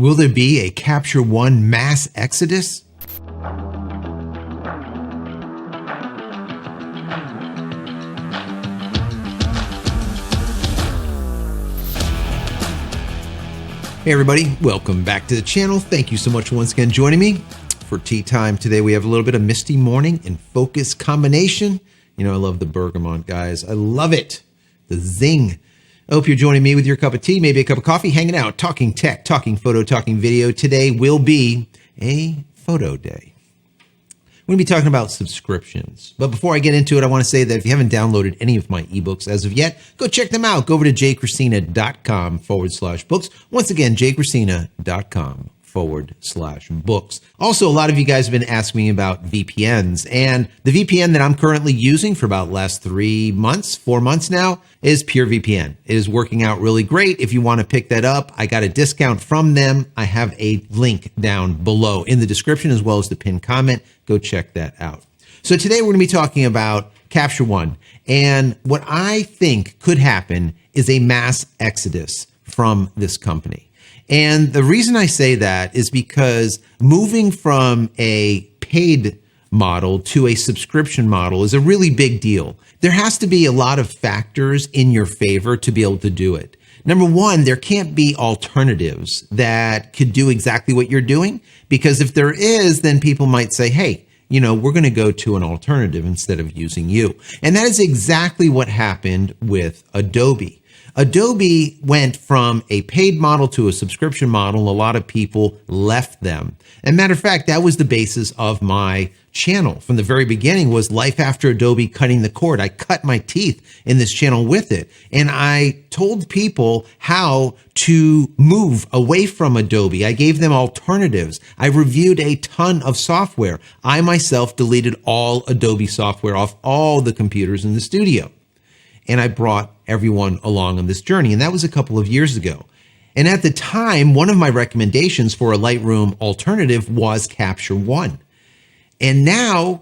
Will there be a Capture One mass exodus? Hey everybody, welcome back to the channel. Thank you so much for once again joining me for tea time. Today we have a little bit of Misty Morning and Focus combination. You know, I love the bergamot, guys. I love it. The zing. I hope you're joining me with your cup of tea, maybe a cup of coffee, hanging out, talking tech, talking photo, talking video. Today will be a photo day. We're going to be talking about subscriptions. But before I get into it, I want to say that if you haven't downloaded any of my ebooks as of yet, go check them out. Go over to JCristina.com/books. Once again, JCristina.com/books. Also, a lot of you guys have been asking me about VPNs, and the VPN that I'm currently using for about the last 4 months now, is PureVPN. It is working out really great. If you want to pick that up, I got a discount from them. I have a link down below in the description as well as the pinned comment. Go check that out. So today we're going to be talking about Capture One, and what I think could happen is a mass exodus from this company. And the reason I say that is because moving from a paid model to a subscription model is a really big deal. There has to be a lot of factors in your favor to be able to do it. Number one, there can't be alternatives that could do exactly what you're doing, because if there is, then people might say, hey, you know, we're going to go to an alternative instead of using you. And that is exactly what happened with Adobe. Adobe went from a paid model to a subscription model. A lot of people left them. And matter of fact, that was the basis of my channel from the very beginning, was life after Adobe, cutting the cord. I cut my teeth in this channel with it. And I told people how to move away from Adobe. I gave them alternatives. I reviewed a ton of software. I myself deleted all Adobe software off all the computers in the studio. And I brought everyone along on this journey. And that was a couple of years ago. And at the time, one of my recommendations for a Lightroom alternative was Capture One. And now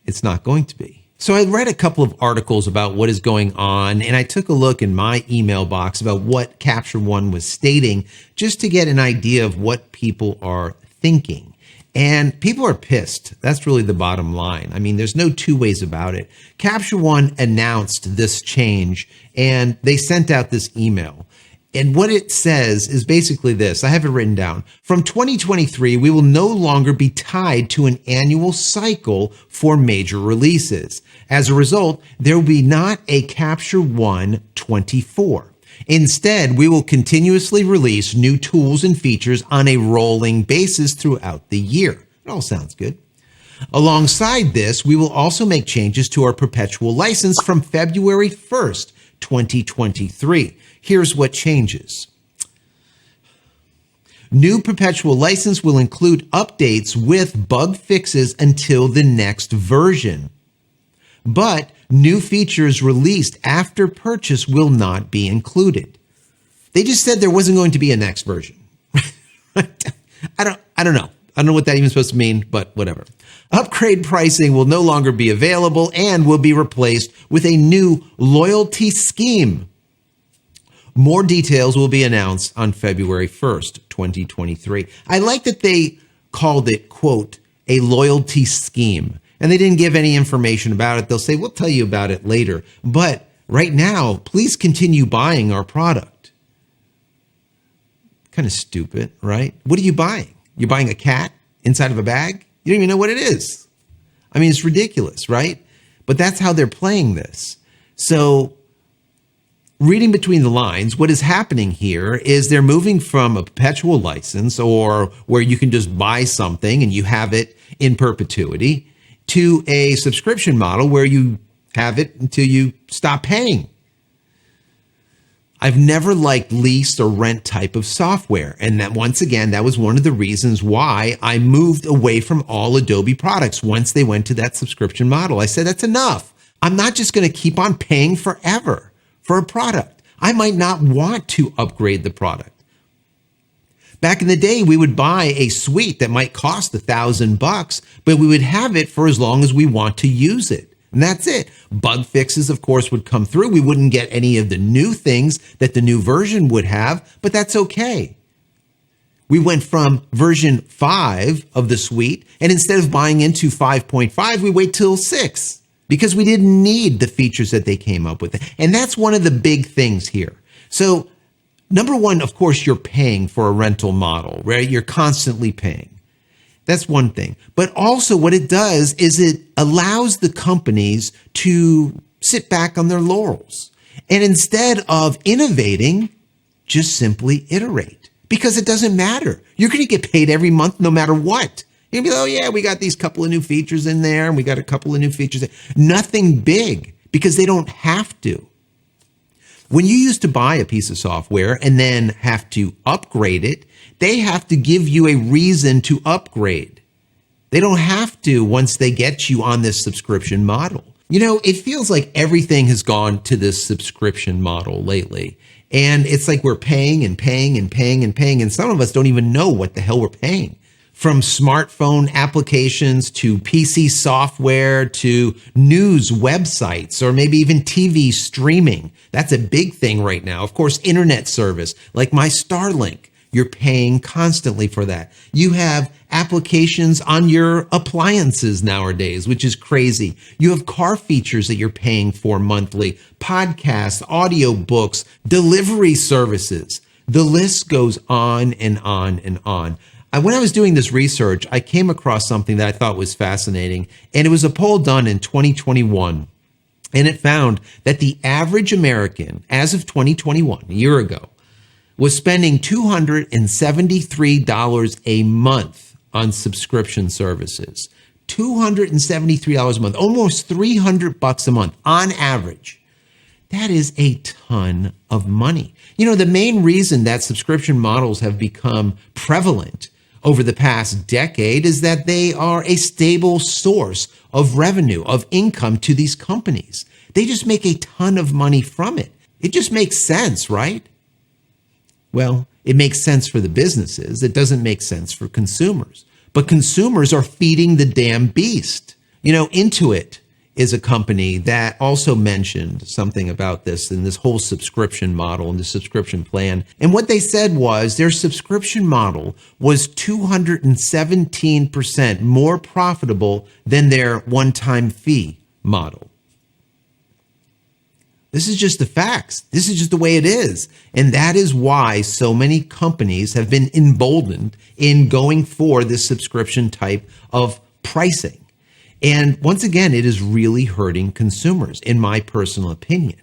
it's not going to be. So I read a couple of articles about what is going on, and I took a look in my email box about what Capture One was stating, just to get an idea of what people are thinking. And people are pissed. That's really the bottom line. I mean, there's no two ways about it. Capture One announced this change, and they sent out this email. And what it says is basically this. I have it written down. From 2023, we will no longer be tied to an annual cycle for major releases. As a result, there will be not a Capture One 24. Instead, we will continuously release new tools and features on a rolling basis throughout the year. It all sounds good. Alongside this, we will also make changes to our Perpetual license from February 1st, 2023. Here's what changes. New Perpetual license will include updates with bug fixes until the next version. But new features released after purchase will not be included. They just said there wasn't going to be a next version. I don't know. I don't know what that even supposed to mean, but whatever. Upgrade pricing will no longer be available and will be replaced with a new loyalty scheme. More details will be announced on February 1st, 2023. I like that they called it, quote, a loyalty scheme. And they didn't give any information about it. They'll say, we'll tell you about it later. But right now, please continue buying our product. Kind of stupid, right? What are you buying? You're buying a cat inside of a bag? You don't even know what it is. I mean, it's ridiculous, right? But that's how they're playing this. So reading between the lines, what is happening here is they're moving from a perpetual license, or where you can just buy something and you have it in perpetuity, to a subscription model where you have it until you stop paying. I've never liked lease or rent type of software. And that, once again, that was one of the reasons why I moved away from all Adobe products once they went to that subscription model. I said, that's enough. I'm not just going to keep on paying forever for a product. I might not want to upgrade the product. Back in the day, we would buy a suite that might cost $1,000, but we would have it for as long as we want to use it. And that's it. Bug fixes, of course, would come through. We wouldn't get any of the new things that the new version would have, but that's okay. We went from version 5 of the suite, and instead of buying into 5.5, we wait till 6 because we didn't need the features that they came up with. And that's one of the big things here. So number one, of course, you're paying for a rental model, right? You're constantly paying. That's one thing. But also what it does is it allows the companies to sit back on their laurels. And instead of innovating, just simply iterate. Because it doesn't matter. You're going to get paid every month no matter what. You're going to be, oh yeah, we got these couple of new features in there, and we got a couple of new features. Nothing big, because they don't have to. When you used to buy a piece of software and then have to upgrade it, they have to give you a reason to upgrade. They don't have to once they get you on this subscription model. You know, it feels like everything has gone to this subscription model lately. And it's like we're paying and paying and paying and paying. And some of us don't even know what the hell we're paying. From smartphone applications to PC software to news websites or maybe even TV streaming. That's a big thing right now. Of course, internet service like my Starlink. You're paying constantly for that. You have applications on your appliances nowadays, which is crazy. You have car features that you're paying for monthly, podcasts, audio books, delivery services. The list goes on and on and on. When I was doing this research, I came across something that I thought was fascinating, and it was a poll done in 2021. And it found that the average American, as of 2021, a year ago, was spending $273 a month on subscription services. $273 a month, almost $300 a month on average. That is a ton of money. You know, the main reason that subscription models have become prevalent over the past decade is that they are a stable source of revenue, of income to these companies. They just make a ton of money from it. It just makes sense, right? Well, it makes sense for the businesses. It doesn't make sense for consumers. But consumers are feeding the damn beast. You know, Intuit is a company that also mentioned something about this and this whole subscription model and the subscription plan. And what they said was their subscription model was 217% more profitable than their one-time fee model. This is just the facts. This is just the way it is. And that is why so many companies have been emboldened in going for this subscription type of pricing. And once again, it is really hurting consumers, in my personal opinion.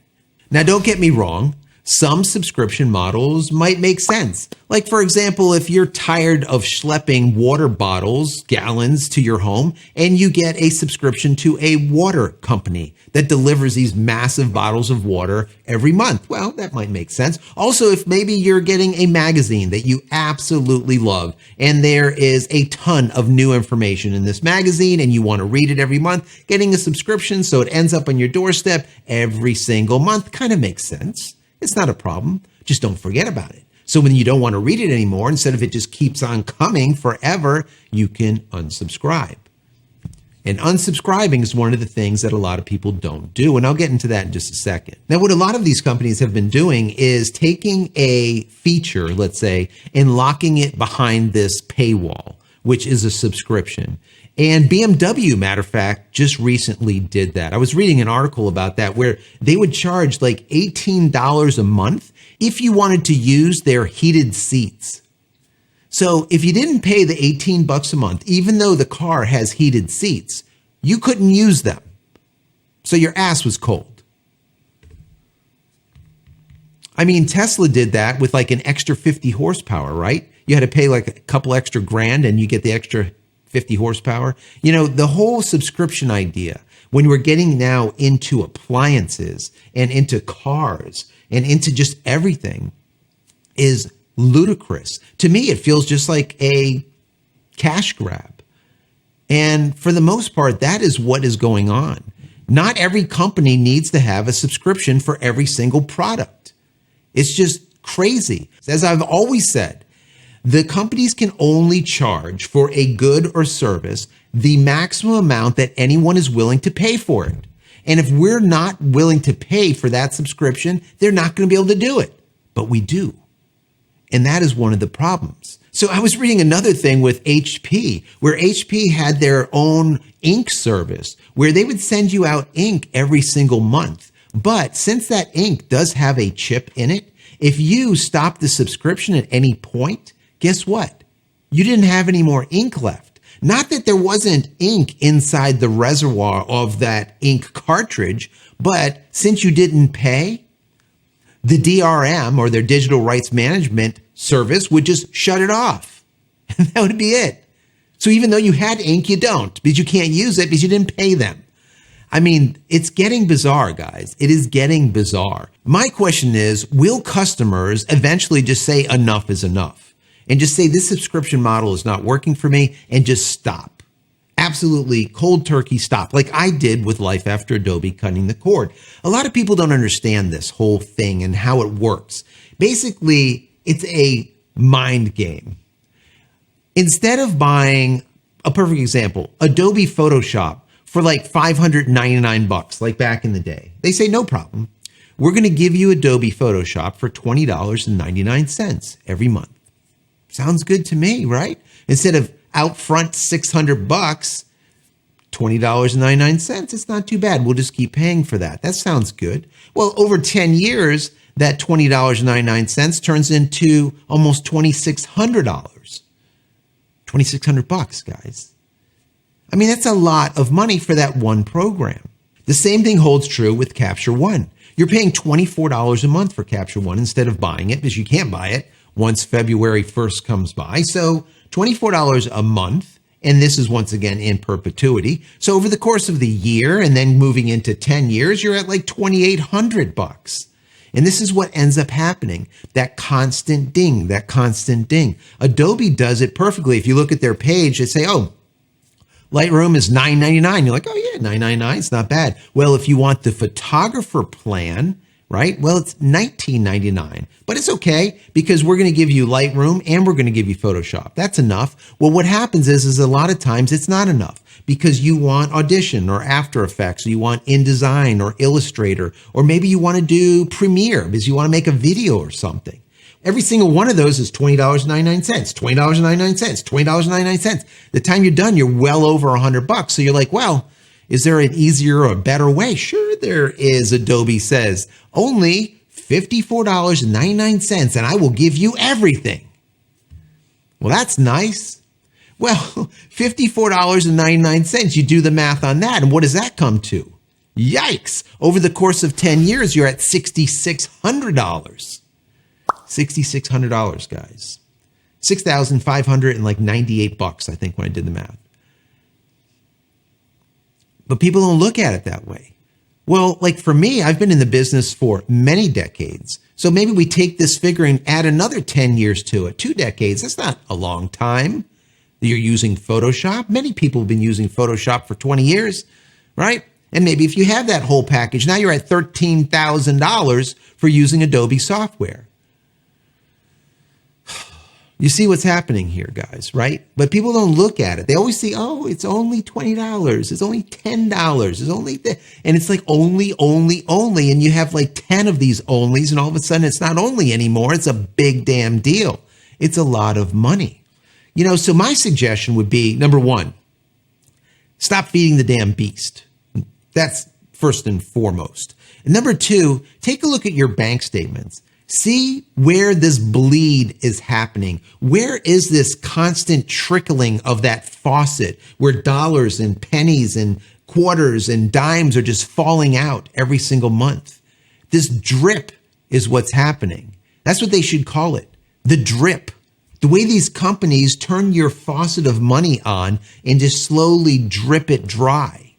Now, don't get me wrong. Some subscription models might make sense. Like, for example, if you're tired of schlepping water bottles, gallons to your home, and you get a subscription to a water company that delivers these massive bottles of water every month. Well, that might make sense. Also, if maybe you're getting a magazine that you absolutely love, and there is a ton of new information in this magazine, and you want to read it every month, getting a subscription so it ends up on your doorstep every single month kind of makes sense. It's not a problem. Just don't forget about it. So when you don't want to read it anymore, instead of it just keeps on coming forever, you can unsubscribe. And unsubscribing is one of the things that a lot of people don't do. And I'll get into that in just a second. Now, what a lot of these companies have been doing is taking a feature, let's say, and locking it behind this paywall, which is a subscription. And BMW, matter of fact, just recently did that. I was reading an article about that where they would charge like $18 a month if you wanted to use their heated seats. So if you didn't pay the $18 a month, even though the car has heated seats, you couldn't use them. So your ass was cold. I mean, Tesla did that with like an extra 50 horsepower, right? You had to pay like a couple extra grand and you get the extra 50 horsepower. You know, the whole subscription idea, when we're getting now into appliances and into cars and into just everything, is ludicrous. To me, it feels just like a cash grab. And for the most part, that is what is going on. Not every company needs to have a subscription for every single product. It's just crazy. As I've always said, the companies can only charge for a good or service the maximum amount that anyone is willing to pay for it. And if we're not willing to pay for that subscription, they're not going to be able to do it. But we do. And that is one of the problems. So I was reading another thing with HP, where HP had their own ink service where they would send you out ink every single month. But since that ink does have a chip in it, if you stop the subscription at any point, guess what? You didn't have any more ink left. Not that there wasn't ink inside the reservoir of that ink cartridge, but since you didn't pay, the DRM, or their digital rights management service, would just shut it off. And that would be it. So even though you had ink, you don't, because you can't use it because you didn't pay them. I mean, it's getting bizarre, guys. It is getting bizarre. My question is, will customers eventually just say enough is enough and just say this subscription model is not working for me and just stop? Absolutely cold turkey stop, like I did with Life After Adobe cutting the cord. A lot of people don't understand this whole thing and how it works. Basically, it's a mind game. Instead of buying, a perfect example, Adobe Photoshop for like $599, like back in the day, they say, no problem. We're going to give you Adobe Photoshop for $20.99 every month. Sounds good to me, right? Instead of out front $600, $20.99, it's not too bad. We'll just keep paying for that. That sounds good. Well, over 10 years, that $20.99 turns into almost $2,600. $2,600, guys. I mean, that's a lot of money for that one program. The same thing holds true with Capture One. You're paying $24 a month for Capture One instead of buying it, because you can't buy it once February 1st comes by. So $24 a month, and this is once again in perpetuity. So over the course of the year and then moving into 10 years, you're at like $2,800. And this is what ends up happening. That constant ding, that constant ding. Adobe does it perfectly. If you look at their page, they say, oh, Lightroom is $9.99. You're like, oh yeah, $9.99, it's not bad. Well, if you want the photographer plan, right? Well, it's $19.99, but it's okay because we're going to give you Lightroom and we're going to give you Photoshop. That's enough. Well, what happens is a lot of times it's not enough because you want Audition or After Effects, or you want InDesign or Illustrator, or maybe you want to do Premiere because you want to make a video or something. Every single one of those is $20.99, $20.99, $20.99. The time you're done, you're well over $100. So you're like, well, is there an easier or better way? Sure there is, Adobe says. Only $54.99, and I will give you everything. Well, that's nice. Well, $54.99, you do the math on that, and what does that come to? Yikes! Over the course of 10 years, you're at $6,600. $6,600, guys. $6,598, I think, when I did the math. But people don't look at it that way. Well, like for me, I've been in the business for many decades. So maybe we take this figure and add another 10 years to it. 2 decades, that's not a long time. You're using Photoshop. Many people have been using Photoshop for 20 years, right? And maybe if you have that whole package, now you're at $13,000 for using Adobe software. You see what's happening here, guys, right? But people don't look at it. They always see, oh, it's only $20. It's only $10. It's only and it's like only. And you have like 10 of these onlys, and all of a sudden it's not only anymore. It's a big damn deal. It's a lot of money. You know, so my suggestion would be, number one, stop feeding the damn beast. That's first and foremost. And number two, take a look at your bank statements. See where this bleed is happening. Where is this constant trickling of that faucet where dollars and pennies and quarters and dimes are just falling out every single month? This drip is what's happening. That's what they should call it. The drip. The way these companies turn your faucet of money on and just slowly drip it dry.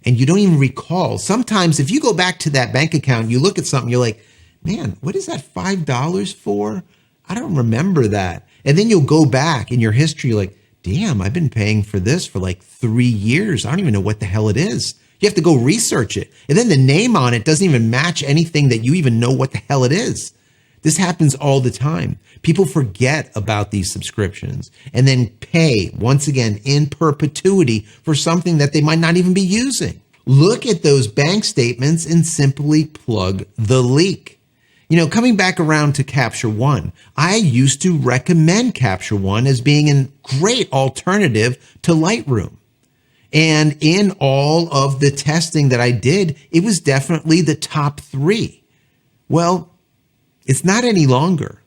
And you don't even recall. Sometimes if you go back to that bank account, you look at something, you're like, man, what is that $5 for? I don't remember that. And then you'll go back in your history, like, damn, I've been paying for this for like 3 years. I don't even know what the hell it is. You have to go research it. And then the name on it doesn't even match anything that you even know what the hell it is. This happens all the time. People forget about these subscriptions and then pay, once again, in perpetuity for something that they might not even be using. Look at those bank statements and simply plug the leak. Coming back around to Capture One, I used to recommend Capture One as being a great alternative to Lightroom. And in all of the testing that I did, it was definitely the top 3. Well, it's not any longer.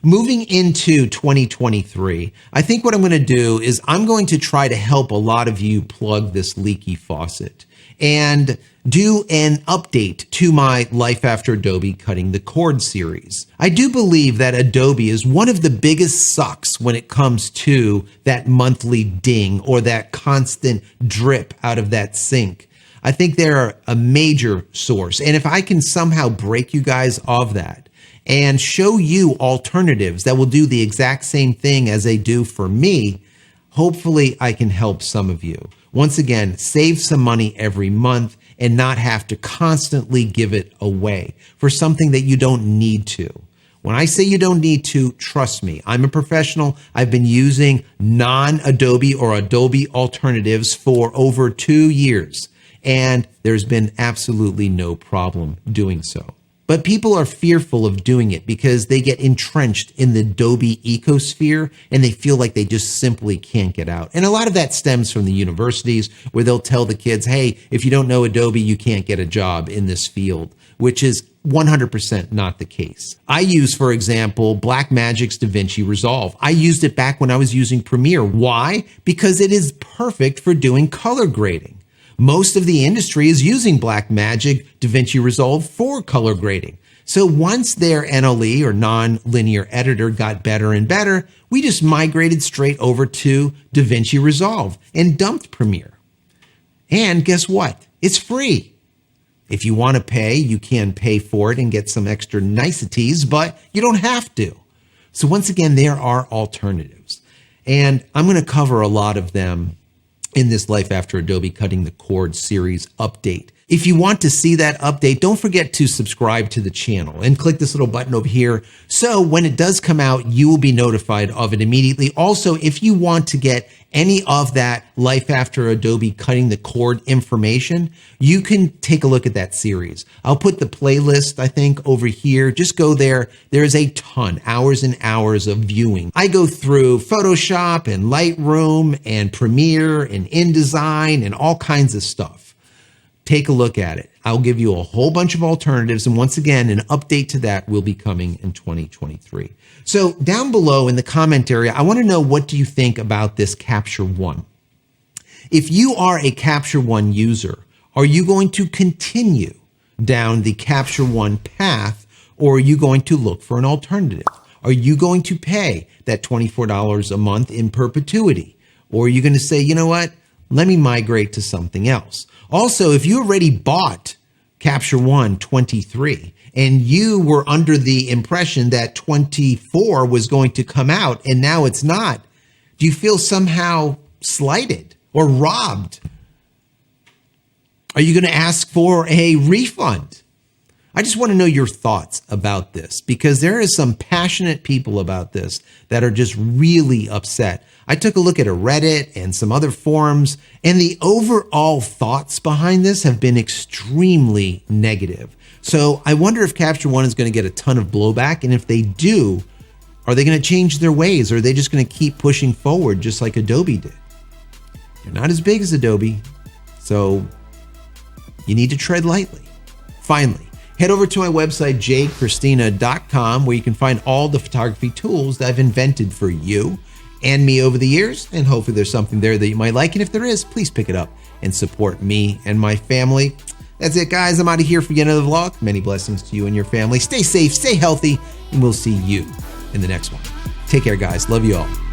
Moving into 2023, I think what I'm going to do is I'm going to try to help a lot of you plug this leaky faucet and do an update to my Life After Adobe Cutting the Cord series. I do believe that Adobe is one of the biggest sucks when it comes to that monthly ding or that constant drip out of that sink. I think they're a major source. And if I can somehow break you guys of that and show you alternatives that will do the exact same thing as they do for me, hopefully I can help some of you. Once again, save some money every month and not have to constantly give it away for something that you don't need to. When I say you don't need to, trust me, I'm a professional. I've been using non-Adobe or Adobe alternatives for over 2 years, and there's been absolutely no problem doing so. But people are fearful of doing it because they get entrenched in the Adobe ecosphere and they feel like they just simply can't get out. And a lot of that stems from the universities where they'll tell the kids, hey, if you don't know Adobe, you can't get a job in this field, which is 100% not the case. I use, for example, Blackmagic's DaVinci Resolve. I used it back when I was using Premiere. Why? Because it is perfect for doing color grading. Most of the industry is using Blackmagic DaVinci Resolve for color grading. So once their NLE or non-linear editor got better and better, we just migrated straight over to DaVinci Resolve and dumped Premiere. And guess what? It's free. If you want to pay, you can pay for it and get some extra niceties, but you don't have to. So once again, there are alternatives. And I'm going to cover a lot of them in this Life After Adobe Cutting the Cord series update. If you want to see that update, don't forget to subscribe to the channel and click this little button over here. So when it does come out, you will be notified of it immediately. Also, if you want to get any of that Life After Adobe Cutting the Cord information, you can take a look at that series. I'll put the playlist, I think, over here. Just go there. There's a ton, hours and hours of viewing. I go through Photoshop and Lightroom and Premiere and InDesign and all kinds of stuff. Take a look at it. I'll give you a whole bunch of alternatives. And once again, an update to that will be coming in 2023. So down below in the comment area, I want to know, what do you think about this Capture One? If you are a Capture One user, are you going to continue down the Capture One path, or are you going to look for an alternative? Are you going to pay that $24 a month in perpetuity? Or are you going to say, you know what? Let me migrate to something else. Also, if you already bought Capture One 23 and you were under the impression that 24 was going to come out and now it's not, do you feel somehow slighted or robbed? Are you going to ask for a refund? I just want to know your thoughts about this, because there is some passionate people about this that are just really upset. I took a look at a Reddit and some other forums, and the overall thoughts behind this have been extremely negative. So I wonder if Capture One is going to get a ton of blowback, and if they do, are they going to change their ways, or are they just going to keep pushing forward just like Adobe did? They're not as big as Adobe, so you need to tread lightly. Finally, head over to my website, JCristina.com, where you can find all the photography tools that I've invented for you and me over the years, and hopefully there's something there that you might like. And if there is, please pick it up and support me and my family. That's it, guys. I'm out of here for yet another vlog. Many blessings to you and your family. Stay safe, stay healthy, and we'll see you in the next one. Take care, guys. Love you all.